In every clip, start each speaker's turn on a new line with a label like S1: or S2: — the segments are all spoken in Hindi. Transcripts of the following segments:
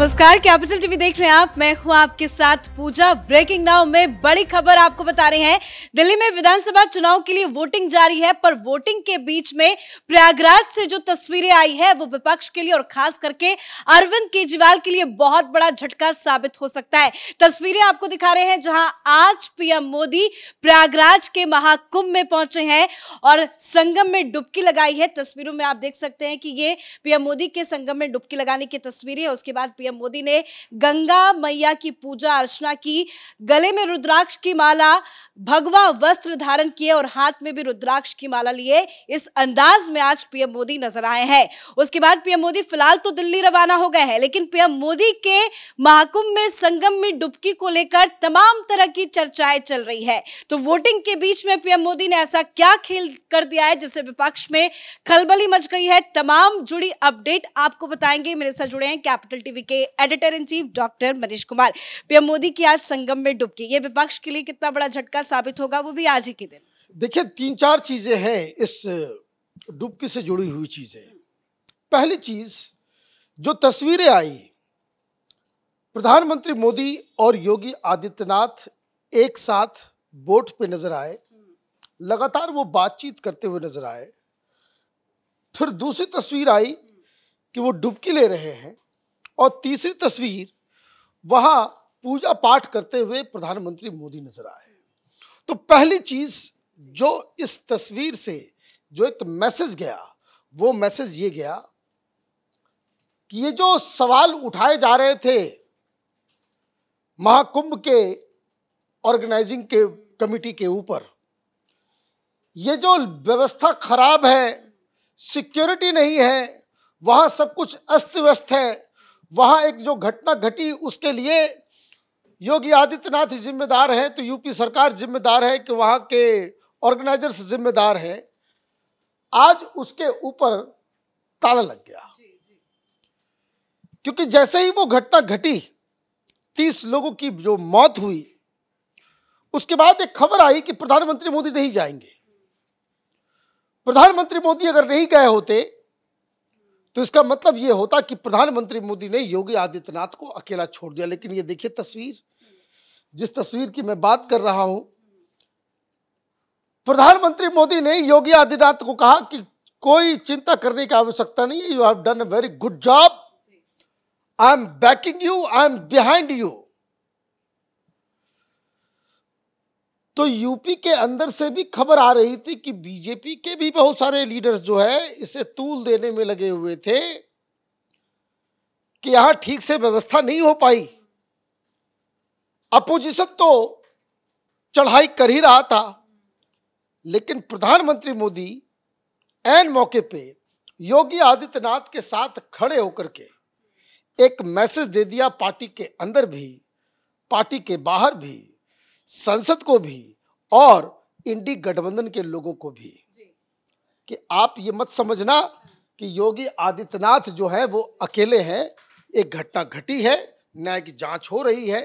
S1: नमस्कार, कैपिटल टीवी देख रहे हैं आप। मैं हूं आपके साथ पूजा। ब्रेकिंग नाउ में बड़ी खबर आपको बता रहे हैं। दिल्ली में विधानसभा चुनाव के लिए वोटिंग जारी है, पर वोटिंग के बीच में प्रयागराज से जो तस्वीरें आई है वो विपक्ष के लिए और खास करके अरविंद केजरीवाल के लिए बहुत बड़ा झटका साबित हो सकता है। तस्वीरें आपको दिखा रहे हैं जहां आज पीएम मोदी प्रयागराज के महाकुंभ में पहुंचे हैं और संगम में डुबकी लगाई है। तस्वीरों में आप देख सकते हैं कि ये पीएम मोदी के संगम में डुबकी लगाने की तस्वीरें है। उसके बाद पीएम मोदी ने गंगा मैया की पूजा अर्चना की, गले में रुद्राक्ष की माला, भगवा वस्त्र धारण किए और हाथ में भी रुद्राक्ष की माला लिए। इस अंदाज में आज पीएम मोदी नजर आए हैं। उसके बाद पीएम मोदी फिलहाल तो दिल्ली रवाना हो गए हैं, लेकिन पीएम मोदी के महाकुंभ में संगम में डुबकी को लेकर तमाम तरह की चर्चाएं चल रही है। तो वोटिंग के बीच में पीएम मोदी ने ऐसा क्या खेल कर दिया है जिससे विपक्ष में खलबली मच गई है। तमाम जुड़ी अपडेट आपको बताएंगे। मेरे साथ जुड़े हैं कैपिटल टीवी के editor in chief doctor Manish Kumar. PM Modi की आज संगम में डुबकी, ये विपक्ष के लिए कितना बड़ा झटका साबित होगा, वो भी आज ही के दिन।
S2: देखिए, 3-4 चीजें हैं इस डुबकी से जुड़ी हुई चीजें। पहली चीज, जो तस्वीरें आई, प्रधानमंत्री मोदी और योगी आदित्यनाथ एक साथ बोट पे नजर आए, लगातार वो बातचीत करते हुए नजर आए। फिर दूसरी तस्वीर आई कि वो डुबकी ले रहे हैं और तीसरी तस्वीर वहां पूजा पाठ करते हुए प्रधानमंत्री मोदी नजर आए। तो पहली चीज जो इस तस्वीर से जो एक मैसेज गया, वो मैसेज ये गया कि ये जो सवाल उठाए जा रहे थे महाकुंभ के ऑर्गेनाइजिंग के कमेटी के ऊपर, ये जो व्यवस्था खराब है, सिक्योरिटी नहीं है, वहां सब कुछ अस्त व्यस्त है, वहां एक जो घटना घटी उसके लिए योगी आदित्यनाथ जिम्मेदार हैं, तो यूपी सरकार जिम्मेदार है कि वहां के ऑर्गेनाइजर्स जिम्मेदार हैं। आज उसके ऊपर ताला लग गया, क्योंकि जैसे ही वो घटना घटी, 30 लोगों की जो मौत हुई, उसके बाद एक खबर आई कि प्रधानमंत्री मोदी नहीं जाएंगे। प्रधानमंत्री मोदी अगर नहीं गए होते तो इसका मतलब यह होता कि प्रधानमंत्री मोदी ने योगी आदित्यनाथ को अकेला छोड़ दिया। लेकिन ये देखिए तस्वीर, जिस तस्वीर की मैं बात कर रहा हूं, प्रधानमंत्री मोदी ने योगी आदित्यनाथ को कहा कि कोई चिंता करने की आवश्यकता नहीं है, you have done a very good job, I am backing you, I am behind you. तो यूपी के अंदर से भी खबर आ रही थी कि बीजेपी के भी बहुत सारे लीडर्स जो है इसे तूल देने में लगे हुए थे कि यहां ठीक से व्यवस्था नहीं हो पाई। अपोजिशन तो चढ़ाई कर ही रहा था, लेकिन प्रधानमंत्री मोदी ऐन मौके पे योगी आदित्यनाथ के साथ खड़े होकर के एक मैसेज दे दिया, पार्टी के अंदर भी, पार्टी के बाहर भी, संसद को भी और इंडी गठबंधन के लोगों को भी, कि आप ये मत समझना कि योगी आदित्यनाथ जो है वो अकेले हैं। एक घटना घटी है, न्यायिक जांच हो रही है,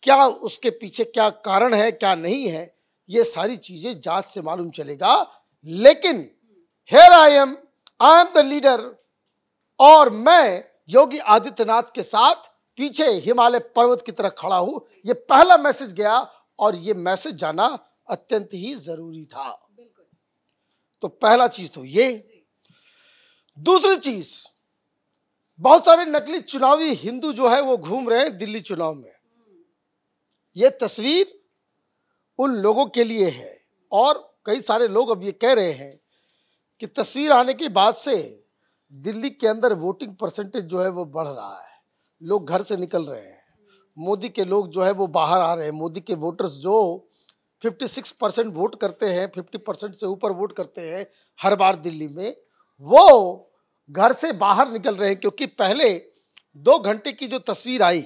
S2: क्या उसके पीछे क्या कारण है क्या नहीं है, ये सारी चीजें जांच से मालूम चलेगा। लेकिन here I am the leader, और मैं योगी आदित्यनाथ के साथ पीछे हिमालय पर्वत की तरह खड़ा हूं। ये पहला मैसेज गया और ये मैसेज जाना अत्यंत ही जरूरी था। तो पहला चीज तो ये। दूसरी चीज, बहुत सारे नकली चुनावी हिंदू जो है वो घूम रहे हैं दिल्ली चुनाव में। ये तस्वीर उन लोगों के लिए है, और कई सारे लोग अब ये कह रहे हैं कि तस्वीर आने के बाद से दिल्ली के अंदर वोटिंग परसेंटेज जो है वो बढ़ रहा है, लोग घर से निकल रहे हैं, मोदी के लोग जो है वो बाहर आ रहे हैं। मोदी के वोटर्स जो 56% वोट करते हैं, 50% से ऊपर वोट करते हैं हर बार दिल्ली में, वो घर से बाहर निकल रहे हैं। क्योंकि पहले 2 घंटे की जो तस्वीर आई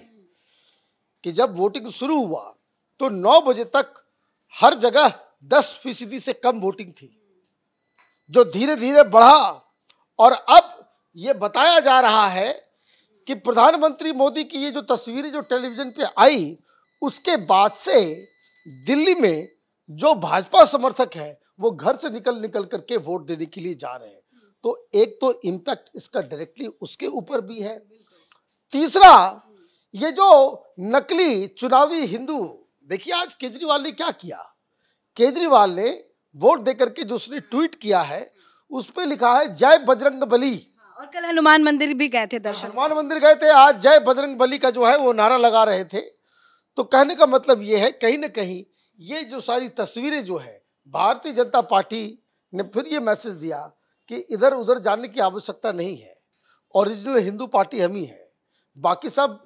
S2: कि जब वोटिंग शुरू हुआ तो 9 बजे तक हर जगह 10% से कम वोटिंग थी, जो धीरे धीरे बढ़ा, और अब ये बताया जा रहा है कि प्रधानमंत्री मोदी की ये जो तस्वीरें जो टेलीविजन पे आई, उसके बाद से दिल्ली में जो भाजपा समर्थक है वो घर से निकल करके वोट देने के लिए जा रहे हैं। तो एक तो इम्पैक्ट इसका डायरेक्टली उसके ऊपर भी है। तीसरा, ये जो नकली चुनावी हिंदू, देखिए आज केजरीवाल ने क्या किया। केजरीवाल ने वोट देकर के जो उसने ट्वीट किया है उस पे लिखा है जय बजरंग बली।
S1: और कल हनुमान मंदिर भी गए थे दर्शन,
S2: हनुमान मंदिर गए थे, आज जय बजरंग बली का जो है वो नारा लगा रहे थे। तो कहने का मतलब ये है, कहीं ना कहीं ये जो सारी तस्वीरें जो है, भारतीय जनता पार्टी ने फिर ये मैसेज दिया कि इधर उधर जाने की आवश्यकता नहीं है, ओरिजिनल हिंदू पार्टी हम ही है, बाकी सब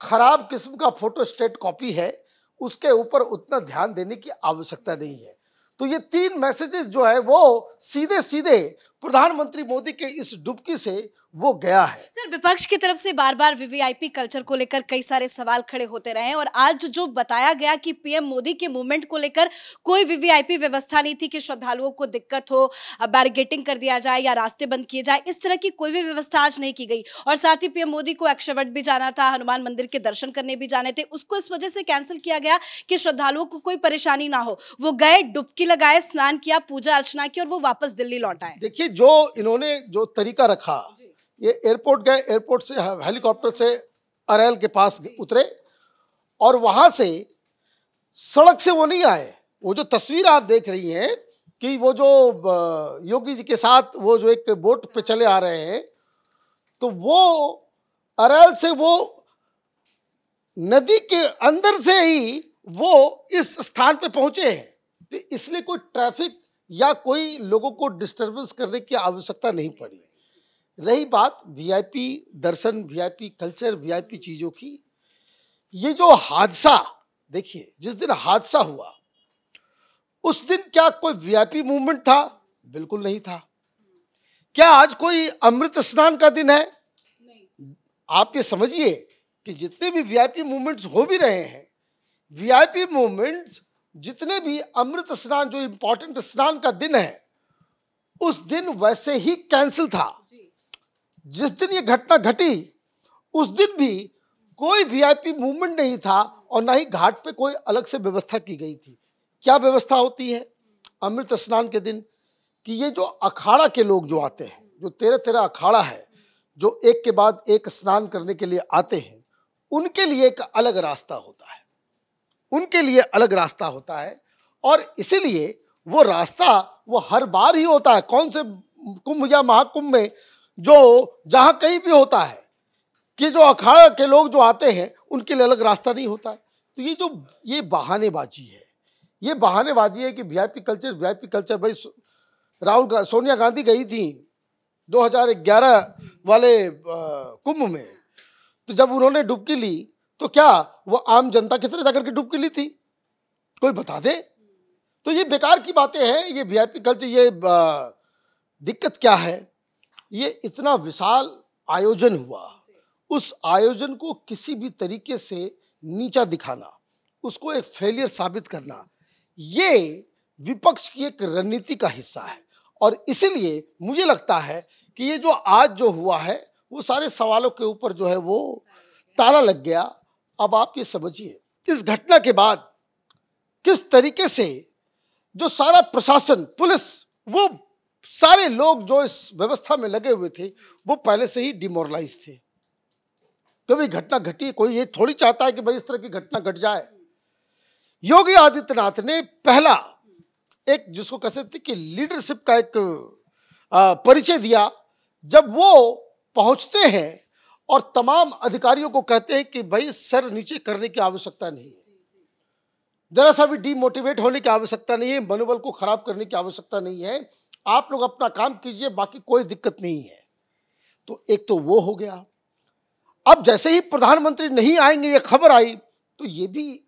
S2: खराब किस्म का फोटो स्टेट कॉपी है, उसके ऊपर उतना ध्यान देने की आवश्यकता नहीं है। तो ये 3 मैसेजेस जो है वो सीधे सीधे प्रधानमंत्री मोदी के इस डुबकी से वो गया है।
S1: सर, विपक्ष की तरफ से बार बार वीवीआईपी कल्चर को लेकर कई सारे सवाल खड़े होते रहे हैं और आज जो बताया गया कि पीएम मोदी के मूवमेंट को लेकर कोई वीवीआईपी व्यवस्था नहीं थी कि श्रद्धालुओं को दिक्कत हो, बैरिकेडिंग कर दिया जाए या रास्ते बंद किए जाए, इस तरह की कोई भी व्यवस्था आज नहीं की गई। और साथ ही पीएम मोदी को अक्षयवट भी जाना था, हनुमान मंदिर के दर्शन करने भी जाने थे, उसको इस वजह से कैंसिल किया गया कि श्रद्धालुओं को कोई परेशानी ना हो। वो गए, डुबकी लगाए, स्नान किया, पूजा अर्चना की और वो वापस दिल्ली लौट आए।
S2: देखिए जो इन्होंने जो तरीका रखा, ये एयरपोर्ट गए, एयरपोर्ट से हेलीकॉप्टर से अरेल के पास उतरे और वहां से सड़क से वो नहीं आए। वो जो तस्वीर आप देख रही हैं कि वो जो योगी जी के साथ वो जो एक बोट पे चले आ रहे हैं, तो वो अरेल से वो नदी के अंदर से ही वो इस स्थान पे पहुंचे हैं। तो इसलिए कोई ट्रैफिक या कोई लोगों को डिस्टर्बेंस करने की आवश्यकता नहीं पड़ी। रही बात वीआईपी दर्शन, वीआईपी कल्चर, वीआईपी चीज़ों की, ये जो हादसा देखिए, जिस दिन हादसा हुआ उस दिन क्या कोई वीआईपी मूवमेंट था? बिल्कुल नहीं था। क्या आज कोई अमृत स्नान का दिन है? नहीं। आप ये समझिए कि जितने भी वीआईपी मूवमेंट्स हो भी रहे हैं, वीआईपी मूवमेंट्स जितने भी अमृत स्नान जो इंपॉर्टेंट स्नान का दिन है, उस दिन वैसे ही कैंसिल था। जिस दिन ये घटना घटी उस दिन भी कोई वीआईपी मूवमेंट नहीं था और ना ही घाट पे कोई अलग से व्यवस्था की गई थी। क्या व्यवस्था होती है अमृत स्नान के दिन? कि ये जो अखाड़ा के लोग जो आते हैं, जो 13 अखाड़ा है, जो एक के बाद एक स्नान करने के लिए आते हैं, उनके लिए एक अलग रास्ता होता है, उनके लिए अलग रास्ता होता है। और इसीलिए वो रास्ता वो हर बार ही होता है। कौन से कुंभ या महाकुंभ में जो जहां कहीं भी होता है कि जो अखाड़ा के लोग जो आते हैं उनके लिए अलग रास्ता नहीं होता है। तो ये बहानेबाजी है, ये बहानेबाजी है कि वीआईपी कल्चर भाई सोनिया गांधी गई थी 2011 वाले कुंभ में, तो जब उन्होंने डुबकी ली तो क्या वो आम जनता की तरह जाकर के डुबकी ली थी? कोई बता दे। तो ये बेकार की बातें हैं। ये वीआईपी कल्चर, ये दिक्कत क्या है, ये इतना विशाल आयोजन हुआ, उस आयोजन को किसी भी तरीके से नीचा दिखाना, उसको एक फेलियर साबित करना, ये विपक्ष की एक रणनीति का हिस्सा है। और इसीलिए मुझे लगता है कि ये जो आज जो हुआ है वो सारे सवालों के ऊपर जो है वो ताला लग गया। अब आप ये समझिए इस घटना के बाद किस तरीके से जो सारा प्रशासन, पुलिस, वो सारे लोग जो इस व्यवस्था में लगे हुए थे वो पहले से ही डिमोरलाइज थे। कभी घटना घटी, कोई ये थोड़ी चाहता है कि भाई इस तरह की घटना घट जाए। योगी आदित्यनाथ ने पहला एक जिसको कह सकते कि लीडरशिप का एक परिचय दिया, जब वो पहुंचते हैं और तमाम अधिकारियों को कहते हैं कि भाई सर नीचे करने की आवश्यकता नहीं है, जरा सा भी डीमोटिवेट होने की आवश्यकता नहीं है, मनोबल को खराब करने की आवश्यकता नहीं है, आप लोग अपना काम कीजिए, बाकी कोई दिक्कत नहीं है। तो एक तो वो हो गया। अब जैसे ही प्रधानमंत्री नहीं आएंगे ये खबर आई, तो ये भी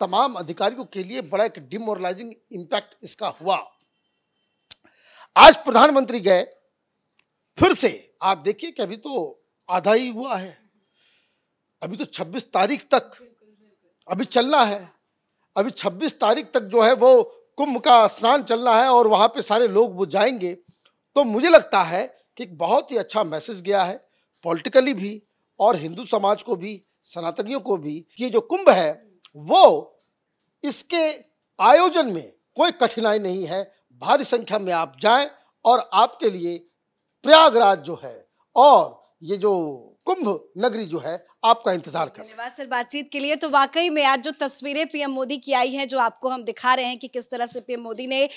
S2: तमाम अधिकारियों के लिए बड़ा एक डिमोरलाइजिंग इंपैक्ट इसका हुआ। आज प्रधानमंत्री गए, फिर से आप देखिए कि अभी तो आधा ही हुआ है, अभी तो 26 तारीख तक अभी चलना है। अभी 26 तारीख तक जो है वो कुंभ का स्नान चलना है और वहाँ पे सारे लोग वो जाएंगे। तो मुझे लगता है कि एक बहुत ही अच्छा मैसेज गया है पॉलिटिकली भी और हिंदू समाज को भी, सनातनियों को भी, कि ये जो कुंभ है वो इसके आयोजन में कोई कठिनाई नहीं है। भारी संख्या में आप जाएं और आपके लिए प्रयागराज जो है और ये जो कुंभ नगरी जो है आपका इंतजार कर।
S1: धन्यवाद सर बातचीत के लिए। तो वाकई में आज जो तस्वीरें पीएम मोदी की आई हैं, जो आपको हम दिखा रहे हैं कि किस तरह से पीएम मोदी ने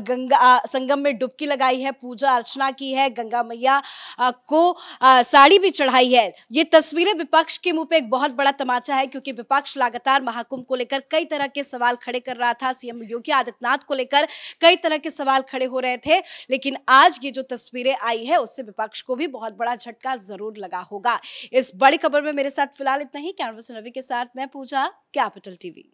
S1: गंगा संगम में डुबकी लगाई है, पूजा अर्चना की है, गंगा मैया को साड़ी भी चढ़ाई है। ये तस्वीरें विपक्ष के मुंह पे एक बहुत बड़ा तमाचा है, क्योंकि विपक्ष लगातार महाकुंभ को लेकर कई तरह के सवाल खड़े कर रहा था। सीएम योगी आदित्यनाथ को लेकर कई तरह के सवाल खड़े हो रहे थे, लेकिन आज ये जो तस्वीरें आई है उससे विपक्ष को भी बहुत बड़ा झटका जरूर लगा होगा। इस बड़ी खबर में मेरे साथ फिलहाल इतना ही। कैमरा पर्सन रवि के साथ मैं पूजा, कैपिटल टीवी।